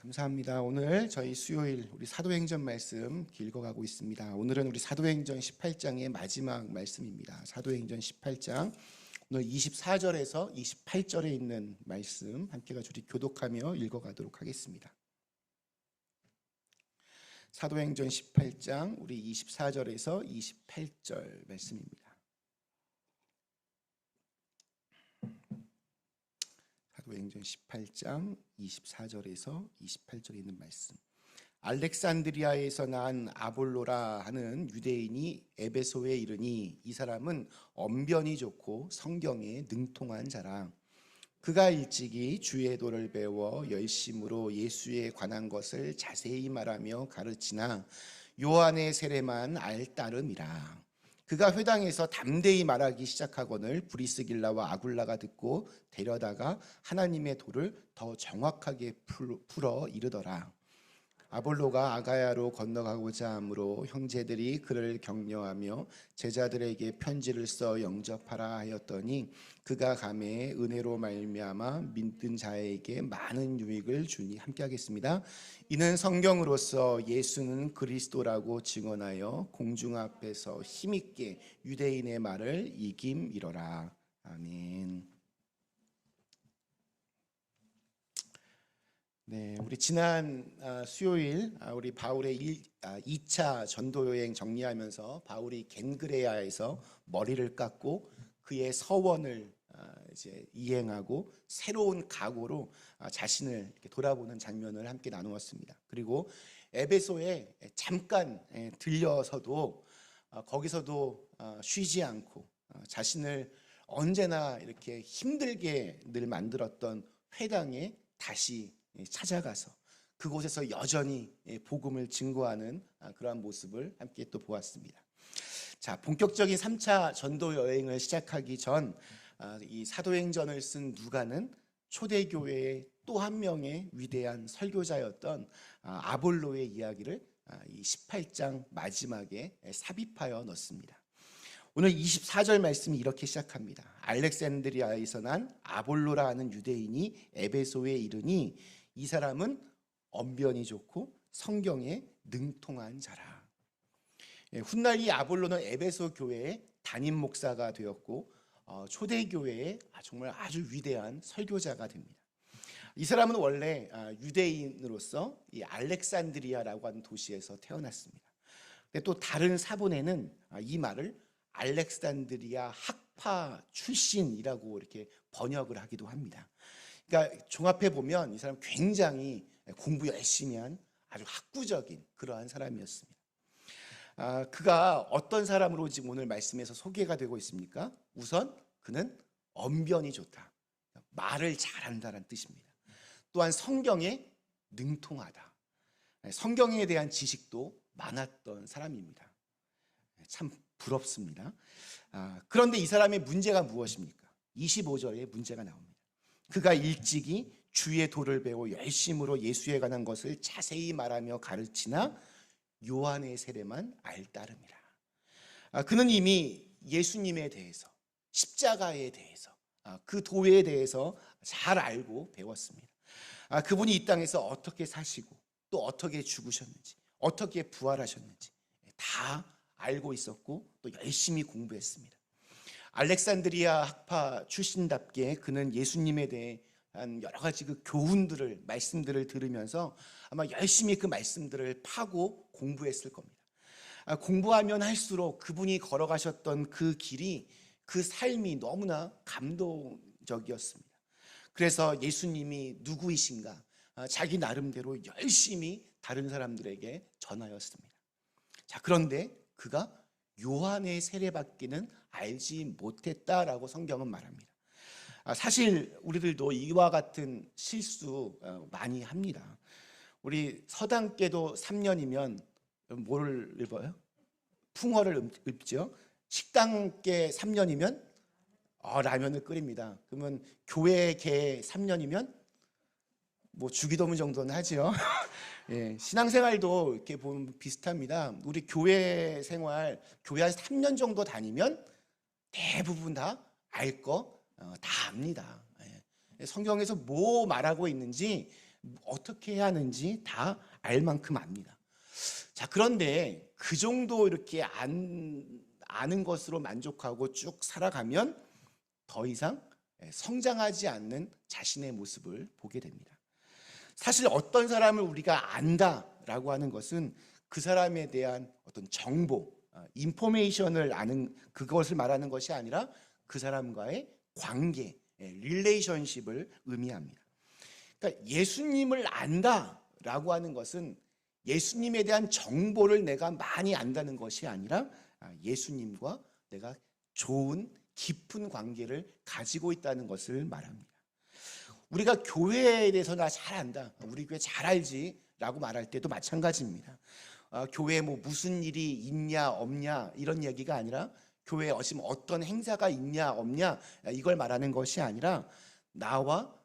감사합니다. 오늘 저희 수요일 우리 사도행전 말씀 읽어가고 있습니다. 오늘은 우리 사도행전 18장의 마지막 말씀입니다. 사도행전 18장 오늘 24절에서 28절에 있는 말씀 함께 같이 우리 교독하며 읽어가도록 하겠습니다. 사도행전 18장 우리 24절에서 28절 말씀입니다. 사도행전 18장 24절에서 28절에 있는 말씀. 알렉산드리아에서 난 아볼로라 하는 유대인이 에베소에 이르니 이 사람은 언변이 좋고 성경에 능통한 자라. 그가 일찍이 주의 도를 배워 열심으로 예수에 관한 것을 자세히 말하며 가르치나 요한의 세례만 알 따름이라. 그가 회당에서 담대히 말하기 시작하거늘 브리스길라와 아굴라가 듣고 데려다가 하나님의 도를 더 정확하게 풀어 이르더라. 아볼로가 아가야로 건너가고자 하므로 형제들이 그를 격려하며 제자들에게 편지를 써 영접하라 하였더니 그가 가매 은혜로 말미암아 믿는 자에게 많은 유익을 주니 함께 하겠습니다. 이는 성경으로서 예수는 그리스도라고 증언하여 공중 앞에서 힘있게 유대인의 말을 이김이로라. 아멘. 네, 우리 지난 수요일 우리 바울의 2차 전도 여행 정리하면서 바울이 겐그레아에서 머리를 깎고 그의 서원을 이제 이행하고 새로운 각오로 자신을 이렇게 돌아보는 장면을 함께 나누었습니다. 그리고 에베소에 잠깐 들려서도 거기서도 쉬지 않고 자신을 언제나 이렇게 힘들게 늘 만들었던 회당에 다시 찾아가서 그곳에서 여전히 복음을 증거하는 그러한 모습을 함께 또 보았습니다. 자, 본격적인 3차 전도 여행을 시작하기 전 이 사도행전을 쓴 누가는 초대교회의 또 한 명의 위대한 설교자였던 아볼로의 이야기를 이 18장 마지막에 삽입하여 넣습니다. 오늘 24절 말씀이 이렇게 시작합니다. 알렉산드리아에서 난 아볼로라 하는 유대인이 에베소에 이르니 이 사람은 언변이 좋고 성경에 능통한 자라. 훗날 이 아볼로는 에베소 교회의 담임 목사가 되었고 초대교회의 정말 아주 위대한 설교자가 됩니다. 이 사람은 원래 유대인으로서 이 알렉산드리아라고 하는 도시에서 태어났습니다. 근데 또 다른 사본에는 이 말을 알렉산드리아 학파 출신이라고 이렇게 번역을 하기도 합니다. 그러니까 종합해 보면 이 사람 굉장히 공부 열심히 한 아주 학구적인 그러한 사람이었습니다. 그가 어떤 사람으로 지금 오늘 말씀에서 소개가 되고 있습니까? 우선 그는 언변이 좋다, 말을 잘한다는 뜻입니다. 또한 성경에 능통하다, 성경에 대한 지식도 많았던 사람입니다. 참 부럽습니다. 그런데 이 사람의 문제가 무엇입니까? 25절에 문제가 나옵니다. 그가 일찍이 주의 도를 배워 열심으로 예수에 관한 것을 자세히 말하며 가르치나 요한의 세례만 알 따름이라. 그는 이미 예수님에 대해서, 십자가에 대해서, 그 도에 대해서 잘 알고 배웠습니다. 그분이 이 땅에서 어떻게 사시고 또 어떻게 죽으셨는지, 어떻게 부활하셨는지 다 알고 있었고 또 열심히 공부했습니다. 알렉산드리아 학파 출신답게 그는 예수님에 대한 여러 가지 그 교훈들을, 말씀들을 들으면서 아마 열심히 그 말씀들을 파고 공부했을 겁니다. 공부하면 할수록 그분이 걸어가셨던 그 길이, 그 삶이 너무나 감동적이었습니다. 그래서 예수님이 누구이신가 자기 나름대로 열심히 다른 사람들에게 전하였습니다. 자, 그런데 그가 요한의 세례받기는 알지 못했다라고 성경은 말합니다. 사실 우리들도 이와 같은 실수 많이 합니다. 우리 서당께도 3년이면 뭘 읽어요? 풍어를 읊죠. 식당께 3년이면 라면을 끓입니다. 그러면 교회계 3년이면 뭐 주기도문 정도는 하죠. 예, 신앙생활도 이렇게 보면 비슷합니다. 우리 교회 생활, 교회 한 3년 정도 다니면 대부분 다 알 거 다 압니다. 예. 성경에서 뭐 말하고 있는지 어떻게 해야 하는지 다 알 만큼 압니다. 자, 그런데 그 정도 이렇게 아는 것으로 만족하고 쭉 살아가면 더 이상 성장하지 않는 자신의 모습을 보게 됩니다. 사실 어떤 사람을 우리가 안다라고 하는 것은 그 사람에 대한 어떤 정보, 인포메이션을 아는 그것을 말하는 것이 아니라 그 사람과의 관계, 릴레이션십을 의미합니다. 그러니까 예수님을 안다라고 하는 것은 예수님에 대한 정보를 내가 많이 안다는 것이 아니라 예수님과 내가 좋은 깊은 관계를 가지고 있다는 것을 말합니다. 우리가 교회에 대해서 나 잘 안다, 우리 교회 잘 알지 라고 말할 때도 마찬가지입니다. 교회에 뭐 무슨 일이 있냐 없냐 이런 얘기가 아니라 교회에 지금 어떤 행사가 있냐 없냐 이걸 말하는 것이 아니라 나와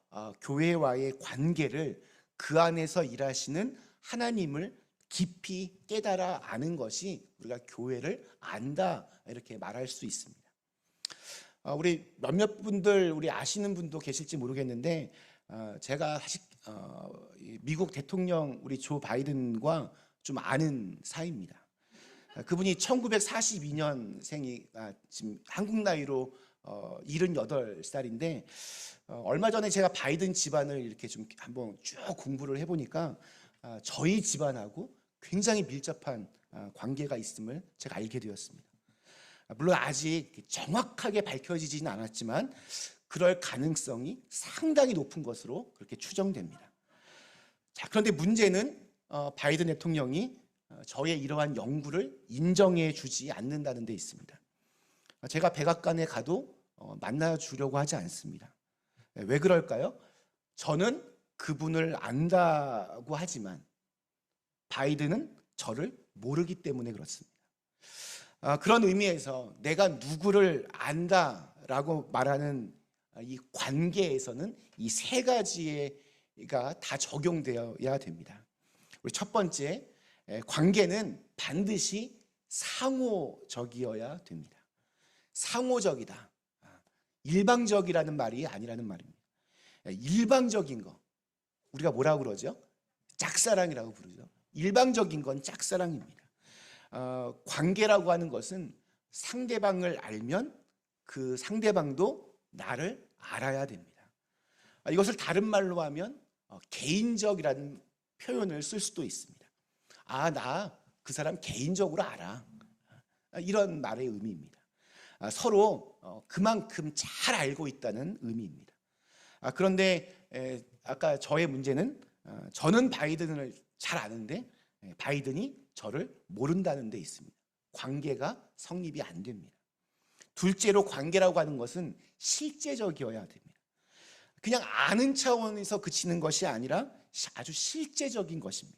교회와의 관계를 그 안에서 일하시는 하나님을 깊이 깨달아 아는 것이 우리가 교회를 안다 이렇게 말할 수 있습니다. 우리 몇몇 분들 우리 아시는 분도 계실지 모르겠는데 제가 사실 미국 대통령 우리 조 바이든과 좀 아는 사이입니다. 그분이 1942년생이 지금 한국 나이로 78살인데 얼마 전에 제가 바이든 집안을 이렇게 좀 한번 쭉 공부를 해보니까 저희 집안하고 굉장히 밀접한 관계가 있음을 제가 알게 되었습니다. 물론 아직 정확하게 밝혀지지는 않았지만 그럴 가능성이 상당히 높은 것으로 그렇게 추정됩니다. 자, 그런데 문제는 바이든 대통령이 저의 이러한 연구를 인정해 주지 않는다는 데 있습니다. 제가 백악관에 가도 만나주려고 하지 않습니다. 왜 그럴까요? 저는 그분을 안다고 하지만 바이든은 저를 모르기 때문에 그렇습니다. 그런 의미에서 내가 누구를 안다라고 말하는 이 관계에서는 이 세 가지가 다 적용되어야 됩니다. 우리 첫 번째, 관계는 반드시 상호적이어야 됩니다. 상호적이다. 일방적이라는 말이 아니라는 말입니다. 일방적인 거 우리가 뭐라고 그러죠? 짝사랑이라고 부르죠. 일방적인 건 짝사랑입니다. 관계라고 하는 것은 상대방을 알면 그 상대방도 나를 알아야 됩니다. 이것을 다른 말로 하면 개인적이라는 표현을 쓸 수도 있습니다. 나 그 사람 개인적으로 알아. 이런 말의 의미입니다. 서로 그만큼 잘 알고 있다는 의미입니다. 그런데 아까 저의 문제는 저는 바이든을 잘 아는데 바이든이 저를 모른다는 데 있습니다. 관계가 성립이 안 됩니다. 둘째로 관계라고 하는 것은 실제적이어야 됩니다. 그냥 아는 차원에서 그치는 것이 아니라 아주 실제적인 것입니다.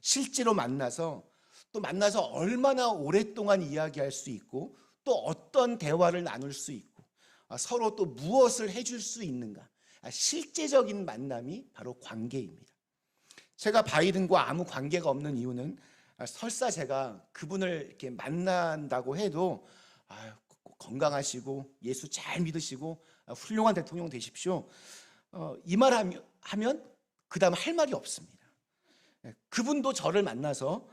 실제로 만나서 또 만나서 얼마나 오랫동안 이야기할 수 있고 또 어떤 대화를 나눌 수 있고 서로 또 무엇을 해줄 수 있는가. 실제적인 만남이 바로 관계입니다. 제가 바이든과 아무 관계가 없는 이유는 설사 제가 그분을 이렇게 만난다고 해도 건강하시고 예수 잘 믿으시고 훌륭한 대통령 되십시오. 이 말 하면 그 다음 할 말이 없습니다. 그분도 저를 만나서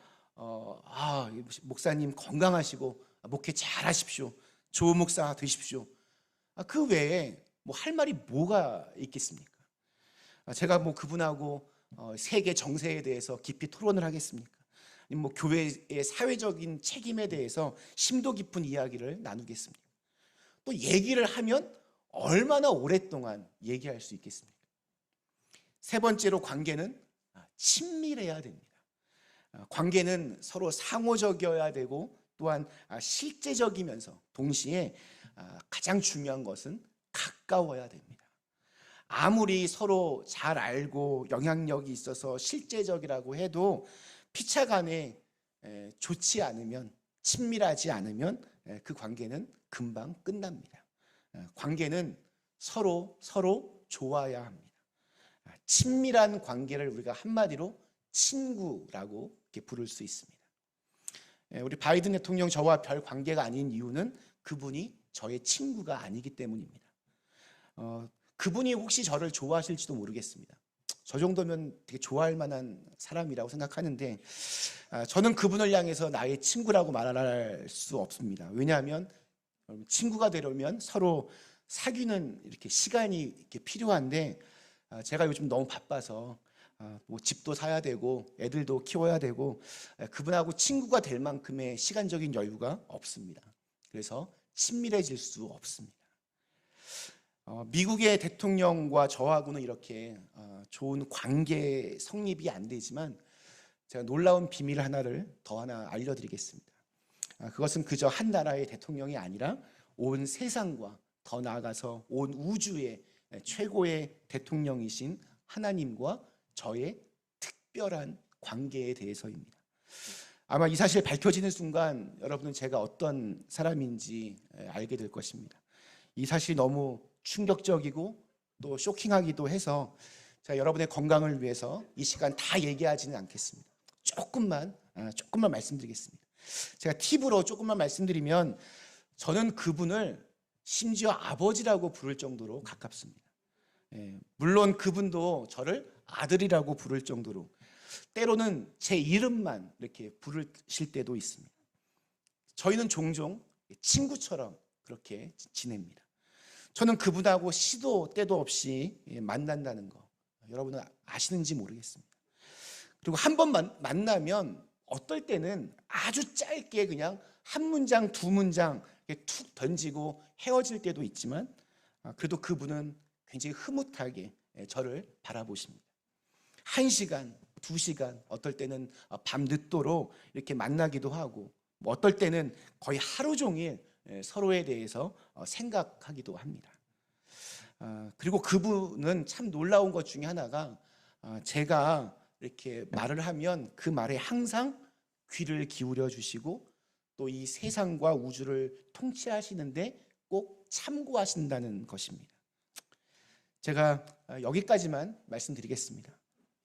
목사님 건강하시고 목회 잘 하십시오. 좋은 목사 되십시오. 그 외에 뭐 할 말이 뭐가 있겠습니까? 제가 뭐 그분하고 세계 정세에 대해서 깊이 토론을 하겠습니까? 뭐 교회의 사회적인 책임에 대해서 심도 깊은 이야기를 나누겠습니까? 또 얘기를 하면 얼마나 오랫동안 얘기할 수 있겠습니까? 세 번째로 관계는 친밀해야 됩니다. 관계는 서로 상호적이어야 되고 또한 실제적이면서 동시에 가장 중요한 것은 가까워야 됩니다. 아무리 서로 잘 알고 영향력이 있어서 실제적이라고 해도 피차간에 좋지 않으면 친밀하지 않으면 그 관계는 금방 끝납니다. 관계는 서로 좋아야 합니다. 친밀한 관계를 우리가 한마디로 친구라고 이렇게 부를 수 있습니다. 우리 바이든 대통령 저와 별 관계가 아닌 이유는 그분이 저의 친구가 아니기 때문입니다. 그분이 혹시 저를 좋아하실지도 모르겠습니다. 저 정도면 되게 좋아할 만한 사람이라고 생각하는데 저는 그분을 향해서 나의 친구라고 말할 수 없습니다. 왜냐하면 친구가 되려면 서로 사귀는 이렇게 시간이 이렇게 필요한데 제가 요즘 너무 바빠서 뭐 집도 사야 되고 애들도 키워야 되고 그분하고 친구가 될 만큼의 시간적인 여유가 없습니다. 그래서 친밀해질 수 없습니다. 미국의 대통령과 저하고는 이렇게 좋은 관계 성립이 안 되지만 제가 놀라운 비밀 하나를 더 하나 알려드리겠습니다. 그것은 그저 한 나라의 대통령이 아니라 온 세상과 더 나아가서 온 우주의 최고의 대통령이신 하나님과 저의 특별한 관계에 대해서입니다. 아마 이 사실이 밝혀지는 순간 여러분은 제가 어떤 사람인지 알게 될 것입니다. 이 사실이 너무 충격적이고 또 쇼킹하기도 해서 제가 여러분의 건강을 위해서 이 시간 다 얘기하지는 않겠습니다. 조금만 말씀드리겠습니다. 제가 팁으로 조금만 말씀드리면 저는 그분을 심지어 아버지라고 부를 정도로 가깝습니다. 물론 그분도 저를 아들이라고 부를 정도로 때로는 제 이름만 이렇게 부르실 때도 있습니다. 저희는 종종 친구처럼 그렇게 지냅니다. 저는 그분하고 시도 때도 없이 만난다는 거 여러분은 아시는지 모르겠습니다. 그리고 한 번 만나면 어떨 때는 아주 짧게 그냥 한 문장 두 문장 툭 던지고 헤어질 때도 있지만 그래도 그분은 굉장히 흐뭇하게 저를 바라보십니다. 1시간, 2시간, 어떨 때는 밤 늦도록 이렇게 만나기도 하고 어떨 때는 거의 하루 종일 서로에 대해서 생각하기도 합니다. 그리고 그분은 참 놀라운 것 중에 하나가 제가 이렇게 말을 하면 그 말에 항상 귀를 기울여 주시고 또 이 세상과 우주를 통치하시는데 꼭 참고하신다는 것입니다. 제가 여기까지만 말씀드리겠습니다.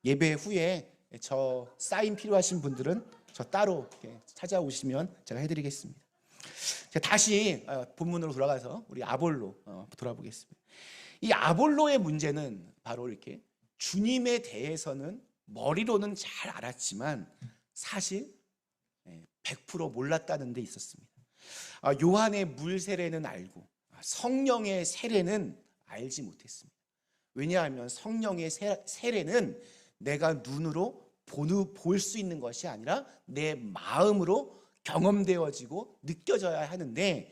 예배 후에 저 사인 필요하신 분들은 저 따로 이렇게 찾아오시면 제가 해드리겠습니다. 제가 다시 본문으로 돌아가서 우리 아볼로 돌아보겠습니다. 이 아볼로의 문제는 바로 이렇게 주님에 대해서는 머리로는 잘 알았지만 사실 100% 몰랐다는 데 있었습니다. 요한의 물 세례는 알고 성령의 세례는 알지 못했습니다. 왜냐하면 성령의 세례는 내가 눈으로 볼 수 있는 것이 아니라 내 마음으로 경험되어지고 느껴져야 하는데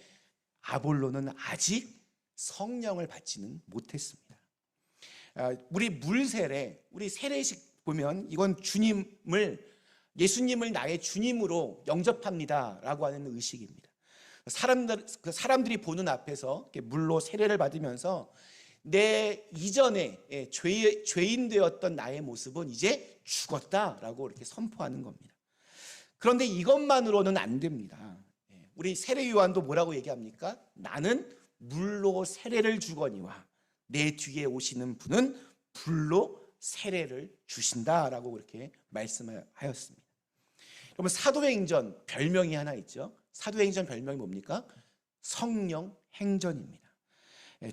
아볼로는 아직 성령을 받지는 못했습니다. 우리 물 세례, 우리 세례식 보면 이건 예수님을 나의 주님으로 영접합니다라고 하는 의식입니다. 사람들이 보는 앞에서 물로 세례를 받으면서 내 이전에 죄인 되었던 나의 모습은 이제 죽었다라고 이렇게 선포하는 겁니다. 그런데 이것만으로는 안 됩니다. 우리 세례 요한도 뭐라고 얘기합니까? 나는 물로 세례를 주거니와 내 뒤에 오시는 분은 불로 세례를 주신다라고 그렇게 말씀하였습니다. 여러분 사도행전 별명이 하나 있죠. 사도행전 별명이 뭡니까? 성령 행전입니다.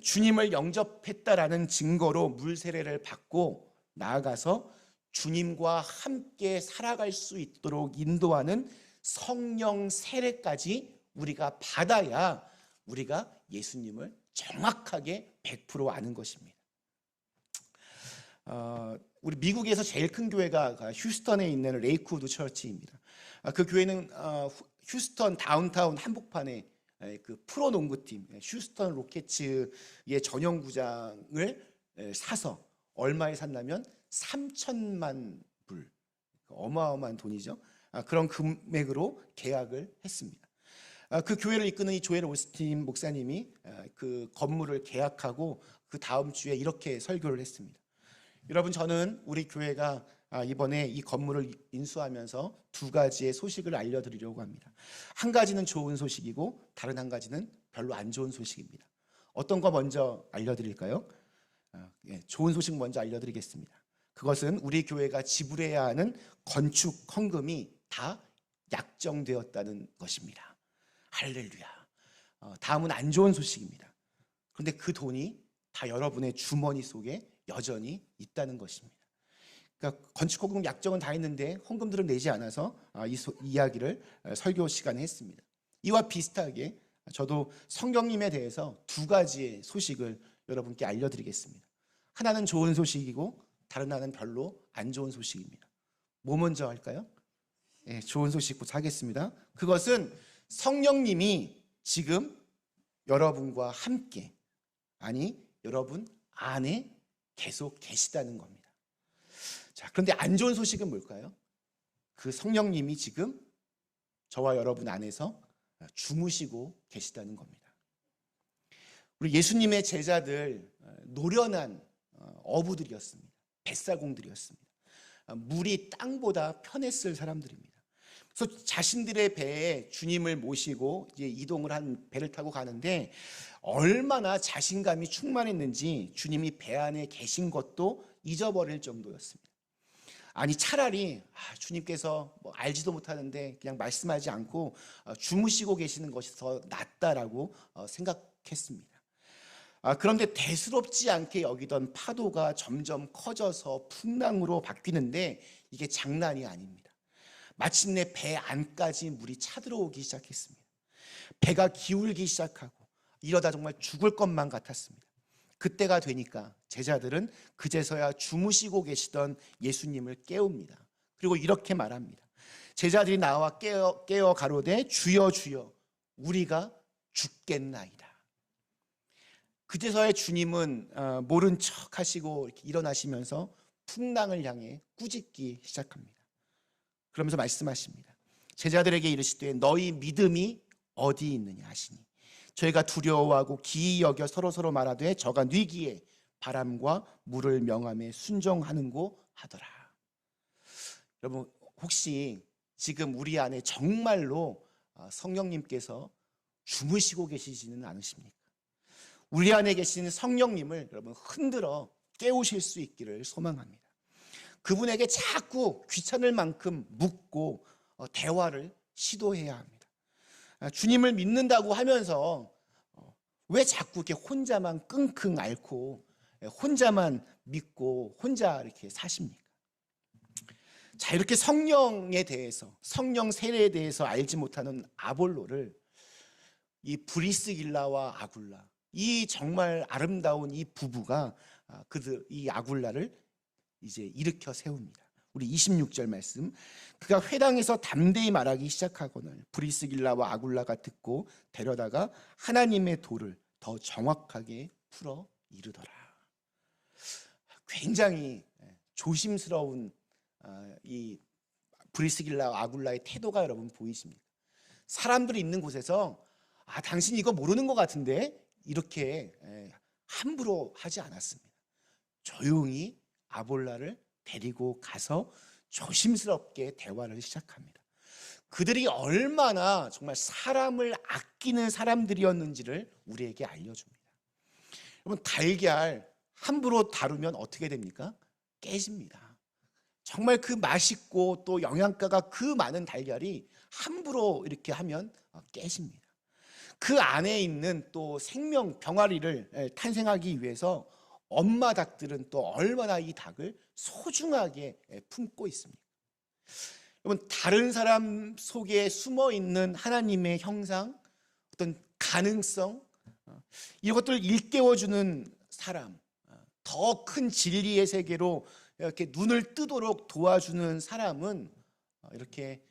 주님을 영접했다라는 증거로 물 세례를 받고 나아가서 주님과 함께 살아갈 수 있도록 인도하는 성령 세례까지 우리가 받아야 우리가 예수님을 정확하게 100% 아는 것입니다. 우리 미국에서 제일 큰 교회가 휴스턴에 있는 레이크우드 처치입니다. 그 교회는 휴스턴 다운타운 한복판에 그 프로농구팀 휴스턴 로켓츠의 전용구장을 사서 얼마에 샀냐면 3천만 불, 어마어마한 돈이죠. 그런 금액으로 계약을 했습니다. 그 교회를 이끄는 이 조엘 오스틴 목사님이 그 건물을 계약하고 그 다음 주에 이렇게 설교를 했습니다. 여러분, 저는 우리 교회가 이번에 이 건물을 인수하면서 두 가지의 소식을 알려드리려고 합니다. 한 가지는 좋은 소식이고 다른 한 가지는 별로 안 좋은 소식입니다. 어떤 거 먼저 알려드릴까요? 좋은 소식 먼저 알려드리겠습니다. 그것은 우리 교회가 지불해야 하는 건축 헌금이 다 약정되었다는 것입니다. 할렐루야. 다음은 안 좋은 소식입니다. 그런데 그 돈이 다 여러분의 주머니 속에 여전히 있다는 것입니다. 그러니까 건축허금 약정은 다 했는데 헌금들은 내지 않아서 이 이야기를 설교 시간에 했습니다. 이와 비슷하게 저도 성령님에 대해서 두 가지의 소식을 여러분께 알려드리겠습니다. 하나는 좋은 소식이고 다른 하나는 별로 안 좋은 소식입니다. 뭐 먼저 할까요? 좋은 소식부터 하겠습니다. 그것은 성령님이 지금 여러분과 함께, 아니 여러분 안에 계속 계시다는 겁니다. 자, 그런데 안 좋은 소식은 뭘까요? 그 성령님이 지금 저와 여러분 안에서 주무시고 계시다는 겁니다. 우리 예수님의 제자들 노련한 어부들이었습니다. 뱃사공들이었습니다. 물이 땅보다 편했을 사람들입니다. 그래서 자신들의 배에 주님을 모시고 이제 이동을 한 배를 타고 가는데 얼마나 자신감이 충만했는지 주님이 배 안에 계신 것도 잊어버릴 정도였습니다. 아니 차라리 주님께서 뭐 알지도 못하는데 그냥 말씀하지 않고 주무시고 계시는 것이 더 낫다라고 생각했습니다. 그런데 대수롭지 않게 여기던 파도가 점점 커져서 풍랑으로 바뀌는데 이게 장난이 아닙니다. 마침내 배 안까지 물이 차들어오기 시작했습니다. 배가 기울기 시작하고 이러다 정말 죽을 것만 같았습니다. 그때가 되니까 제자들은 그제서야 주무시고 계시던 예수님을 깨웁니다. 그리고 이렇게 말합니다. 제자들이 나와 깨어 가로되 주여 주여 우리가 죽겠나이다. 그제서야 주님은 모른 척 하시고 이렇게 일어나시면서 풍랑을 향해 꾸짖기 시작합니다. 그러면서 말씀하십니다. 제자들에게 이르시되 너희 믿음이 어디 있느냐 하시니 저희가 두려워하고 기이 여겨 서로서로 말하되 저가 뉘기에 바람과 물을 명함에 순종하는고 하더라. 여러분 혹시 지금 우리 안에 정말로 성령님께서 주무시고 계시지는 않으십니까? 우리 안에 계신 성령님을 여러분 흔들어 깨우실 수 있기를 소망합니다. 그분에게 자꾸 귀찮을 만큼 묻고 대화를 시도해야 합니다. 주님을 믿는다고 하면서 왜 자꾸 이렇게 혼자만 끙끙 앓고 혼자만 믿고 혼자 이렇게 사십니까? 자, 이렇게 성령에 대해서, 성령 세례에 대해서 알지 못하는 아볼로를 이 브리스길라와 아굴라, 이 정말 아름다운 이 부부가 이 아굴라를 이제 일으켜 세웁니다. 우리 26절 말씀. 그가 회당에서 담대히 말하기 시작하거늘 브리스길라와 아굴라가 듣고 데려다가 하나님의 도를 더 정확하게 풀어 이르더라. 굉장히 조심스러운 이 브리스길라와 아굴라의 태도가 여러분 보이십니까? 사람들이 있는 곳에서 당신 이거 모르는 것 같은데 이렇게 함부로 하지 않았습니다. 조용히 아볼라를 데리고 가서 조심스럽게 대화를 시작합니다. 그들이 얼마나 정말 사람을 아끼는 사람들이었는지를 우리에게 알려줍니다. 여러분 달걀 함부로 다루면 어떻게 됩니까? 깨집니다. 정말 그 맛있고 또 영양가가 그 많은 달걀이 함부로 이렇게 하면 깨집니다. 그 안에 있는 또 생명 병아리를 탄생하기 위해서 엄마 닭들은 또 얼마나 이 닭을 소중하게 품고 있습니까? 여러분 다른 사람 속에 숨어 있는 하나님의 형상, 어떤 가능성, 이것들을 일깨워주는 사람, 더 큰 진리의 세계로 이렇게 눈을 뜨도록 도와주는 사람은 이렇게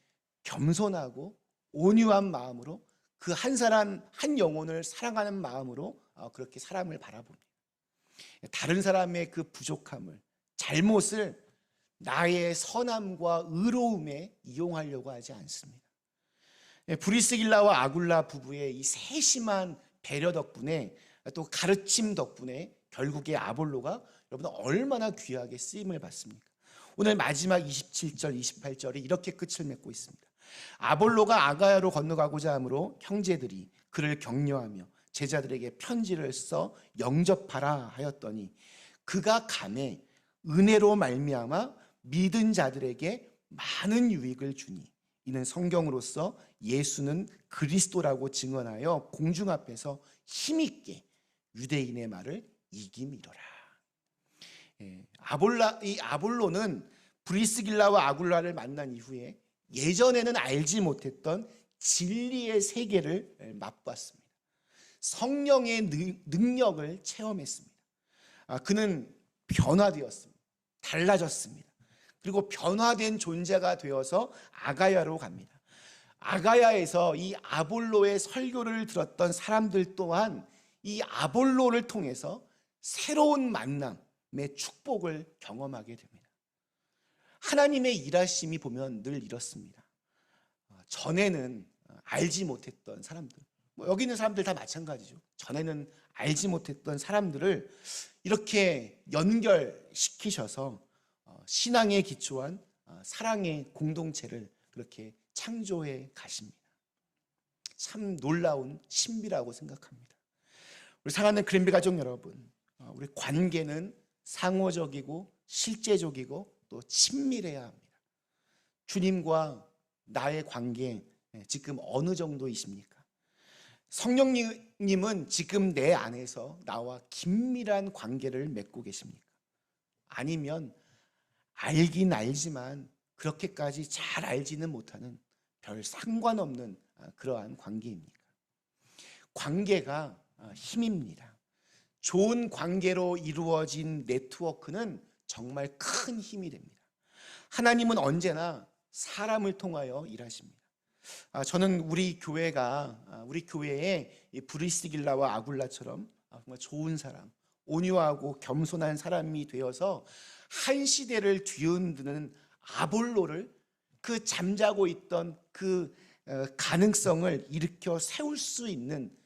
겸손하고 온유한 마음으로 그 한 사람 한 영혼을 사랑하는 마음으로 그렇게 사람을 바라봅니다. 다른 사람의 그 부족함을, 잘못을 나의 선함과 의로움에 이용하려고 하지 않습니다. 브리스길라와 아굴라 부부의 이 세심한 배려 덕분에 또 가르침 덕분에 결국에 아볼로가 여러분 얼마나 귀하게 쓰임을 받습니까? 오늘 마지막 27절, 28절이 이렇게 끝을 맺고 있습니다. 아볼로가 아가야로 건너가고자 하므로 형제들이 그를 격려하며 제자들에게 편지를 써 영접하라 하였더니 그가 감에 은혜로 말미암아 믿은 자들에게 많은 유익을 주니 이는 성경으로서 예수는 그리스도라고 증언하여 공중 앞에서 힘있게 유대인의 말을 이김이로라. 이 아볼로는 브리스길라와 아굴라를 만난 이후에 예전에는 알지 못했던 진리의 세계를 맛봤습니다. 성령의 능력을 체험했습니다. 그는 변화되었습니다. 달라졌습니다. 그리고 변화된 존재가 되어서 아가야로 갑니다. 아가야에서 이 아볼로의 설교를 들었던 사람들 또한 이 아볼로를 통해서 새로운 만남의 축복을 경험하게 됩니다. 하나님의 일하심이 보면 늘 이렇습니다. 전에는 알지 못했던 사람들, 여기 있는 사람들 다 마찬가지죠. 전에는 알지 못했던 사람들을 이렇게 연결시키셔서 신앙에 기초한 사랑의 공동체를 그렇게 창조해 가십니다. 참 놀라운 신비라고 생각합니다. 우리 사랑하는 그랜비 가족 여러분, 우리 관계는 상호적이고 실제적이고 또 친밀해야 합니다. 주님과 나의 관계 지금 어느 정도이십니까? 성령님은 지금 내 안에서 나와 긴밀한 관계를 맺고 계십니까? 아니면 알긴 알지만 그렇게까지 잘 알지는 못하는 별 상관없는 그러한 관계입니까? 관계가 힘입니다. 좋은 관계로 이루어진 네트워크는 정말 큰 힘이 됩니다. 하나님은 언제나 사람을 통하여 일하십니다. 저는 우리 교회에 브리스길라와 아굴라처럼 정말 좋은 사람, 온유하고 겸손한 사람이 되어서 한 시대를 뒤흔드는 아볼로를 그 잠자고 있던 그 가능성을 일으켜 세울 수 있는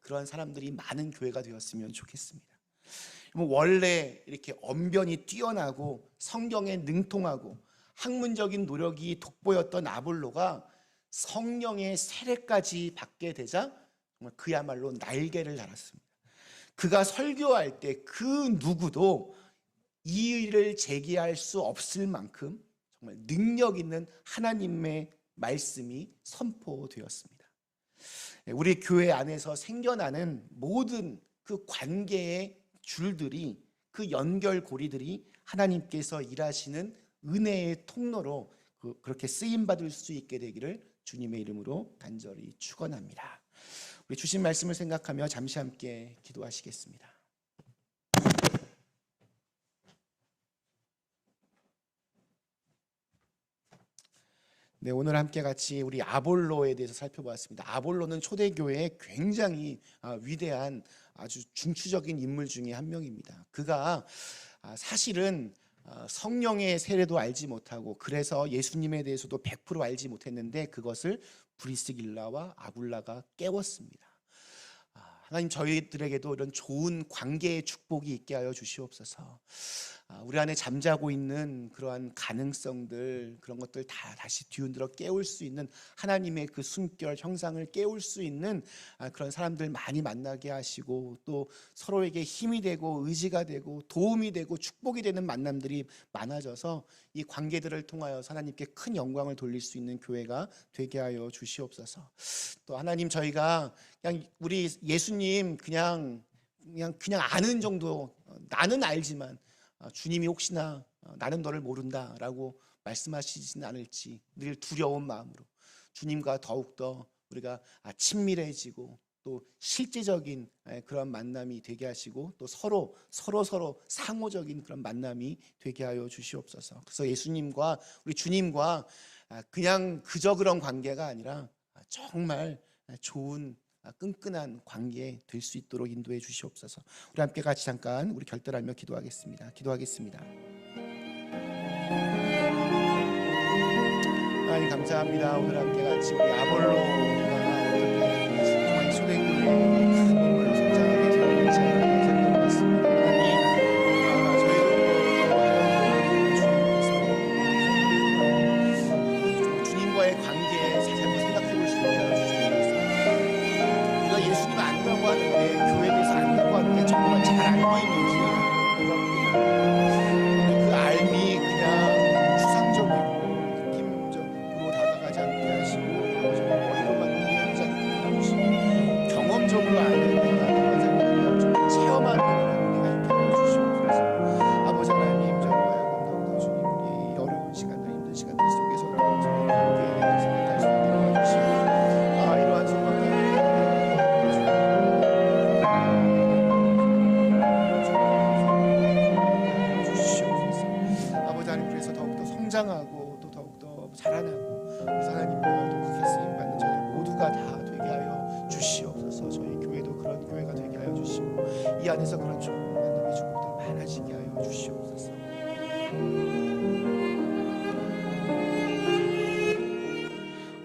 그런 사람들이 많은 교회가 되었으면 좋겠습니다. 원래 이렇게 언변이 뛰어나고 성경에 능통하고 학문적인 노력이 돋보였던 아볼로가 성령의 세례까지 받게 되자 정말 그야말로 날개를 달았습니다. 그가 설교할 때 그 누구도 이의를 제기할 수 없을 만큼 정말 능력 있는 하나님의 말씀이 선포되었습니다. 우리 교회 안에서 생겨나는 모든 그 관계의 줄들이, 그 연결고리들이 하나님께서 일하시는 은혜의 통로로 그렇게 쓰임받을 수 있게 되기를 주님의 이름으로 간절히 축원합니다. 우리 주신 말씀을 생각하며 잠시 함께 기도하시겠습니다. 네, 오늘 함께 같이 우리 아볼로에 대해서 살펴보았습니다. 아볼로는 초대교회의 굉장히 위대한 아주 중추적인 인물 중에 한 명입니다. 그가 사실은 성령의 세례도 알지 못하고 그래서 예수님에 대해서도 100% 알지 못했는데 그것을 브리스길라와 아굴라가 깨웠습니다. 하나님, 저희들에게도 이런 좋은 관계의 축복이 있게 하여 주시옵소서. 우리 안에 잠자고 있는 그러한 가능성들, 그런 것들 다 다시 뒤흔들어 깨울 수 있는 하나님의 그 숨결 형상을 깨울 수 있는 그런 사람들 많이 만나게 하시고, 또 서로에게 힘이 되고 의지가 되고 도움이 되고 축복이 되는 만남들이 많아져서 이 관계들을 통하여 하나님께 큰 영광을 돌릴 수 있는 교회가 되게 하여 주시옵소서. 또 하나님, 저희가 그냥 우리 예수님 그냥 아는 정도, 나는 알지만 주님이 혹시나 나는 너를 모른다라고 말씀하시지는 않을지 늘 두려운 마음으로 주님과 더욱더 우리가 친밀해지고 또 실제적인 그런 만남이 되게 하시고 또 서로 상호적인 그런 만남이 되게 하여 주시옵소서. 그래서 예수님과 우리 주님과 그냥 그저 그런 관계가 아니라 정말 좋은 끈끈한 관계 될 수 있도록 인도해 주시옵소서. 우리 함께 같이 잠깐 우리 결단하며 기도하겠습니다. 하나님 감사합니다. 오늘 함께 같이 우리 아볼로가 어떻게 정말 초대교회의 큰 인물로 성장하게 되었는지 살펴보았습니다. 하나님, 저희도 주님과의 관계에 다시 한번 생각해 볼 수 있게 하여 주시옵소서. 우리가 예수님 안다고 하는데, 교회에 대해서 안다고 하는데 정말 잘 알고 있는지 그 알미 그냥 추상적이고 느낌적으로 다가가지 않게 하시고 정말 머리로만 성장하고 또 더욱더 자라나고 그래서 하나님과 또 크게 쓰임받는 저희 모두가 다 되게 하여 주시옵소서. 저희 교회도 그런 교회가 되게 하여 주시고 이 안에서 그런 좋은 하나님의 축복들 많아지게 하여 주시옵소서.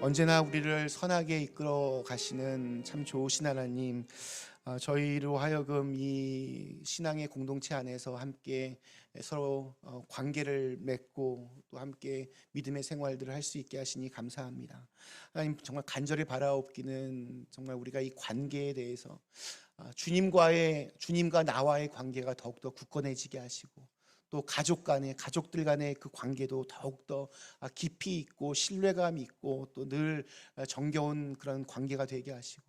언제나 우리를 선하게 이끌어 가시는 참 좋으신 하나님, 저희로 하여금 이 신앙의 공동체 안에서 함께 서로 관계를 맺고 또 함께 믿음의 생활들을 할 수 있게 하시니 감사합니다. 하나님, 정말 간절히 바라옵기는 정말 우리가 이 관계에 대해서 주님과 나와의 관계가 더욱더 굳건해지게 하시고 또 가족들 간의 그 관계도 더욱더 깊이 있고 신뢰감이 있고 또 늘 정겨운 그런 관계가 되게 하시고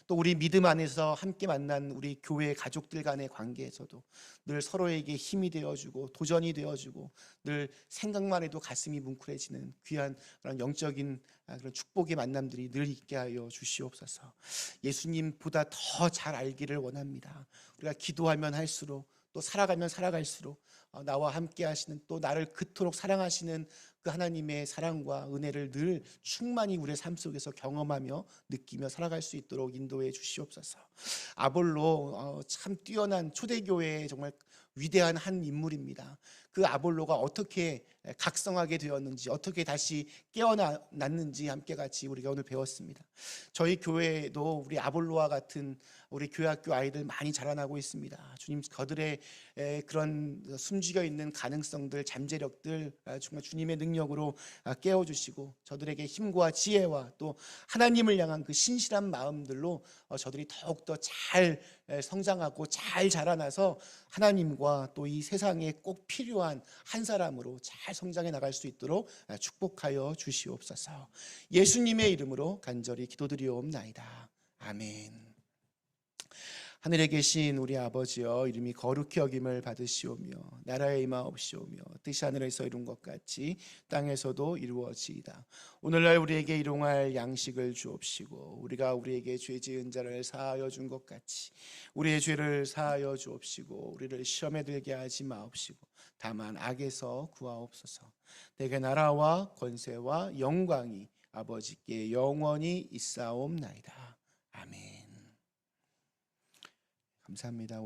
또 우리 믿음 안에서 함께 만난 우리 교회 가족들 간의 관계에서도 늘 서로에게 힘이 되어주고 도전이 되어주고 늘 생각만 해도 가슴이 뭉클해지는 귀한 그런 영적인 그런 축복의 만남들이 늘 있게 하여 주시옵소서. 예수님보다 더 잘 알기를 원합니다. 우리가 기도하면 할수록 또 살아가면 살아갈수록 나와 함께 하시는 또 나를 그토록 사랑하시는 그 하나님의 사랑과 은혜를 늘 충만히 우리의 삶 속에서 경험하며 느끼며 살아갈 수 있도록 인도해 주시옵소서. 아볼로 참 뛰어난 초대교회의 정말 위대한 한 인물입니다. 그 아볼로가 어떻게 각성하게 되었는지 어떻게 다시 깨어났는지 함께 같이 우리가 오늘 배웠습니다. 저희 교회에도 우리 아볼로와 같은 우리 교회학교 아이들 많이 자라나고 있습니다. 주님, 그들의 그런 숨죽여 있는 가능성들, 잠재력들 정말 주님의 능력으로 깨워주시고 저들에게 힘과 지혜와 또 하나님을 향한 그 신실한 마음들로 저들이 더욱더 잘 성장하고 잘 자라나서 하나님과 또 이 세상에 꼭 필요한 한 사람으로 잘 성장해 나갈 수 있도록 축복하여 주시옵소서. 예수님의 이름으로 간절히 기도드리옵나이다. 아멘. 하늘에 계신 우리 아버지여, 이름이 거룩히 여김을 받으시오며 나라의 임하옵시오며 뜻이 하늘에서 이룬 것 같이 땅에서도 이루어지이다. 오늘날 우리에게 일용할 양식을 주옵시고 우리가 우리에게 죄 지은 자를 사하여 준 것 같이 우리의 죄를 사하여 주옵시고 우리를 시험에 들게 하지 마옵시고 다만 악에서 구하옵소서. 대개 나라와 권세와 영광이 아버지께 영원히 있사옵나이다. 아멘. 감사합니다.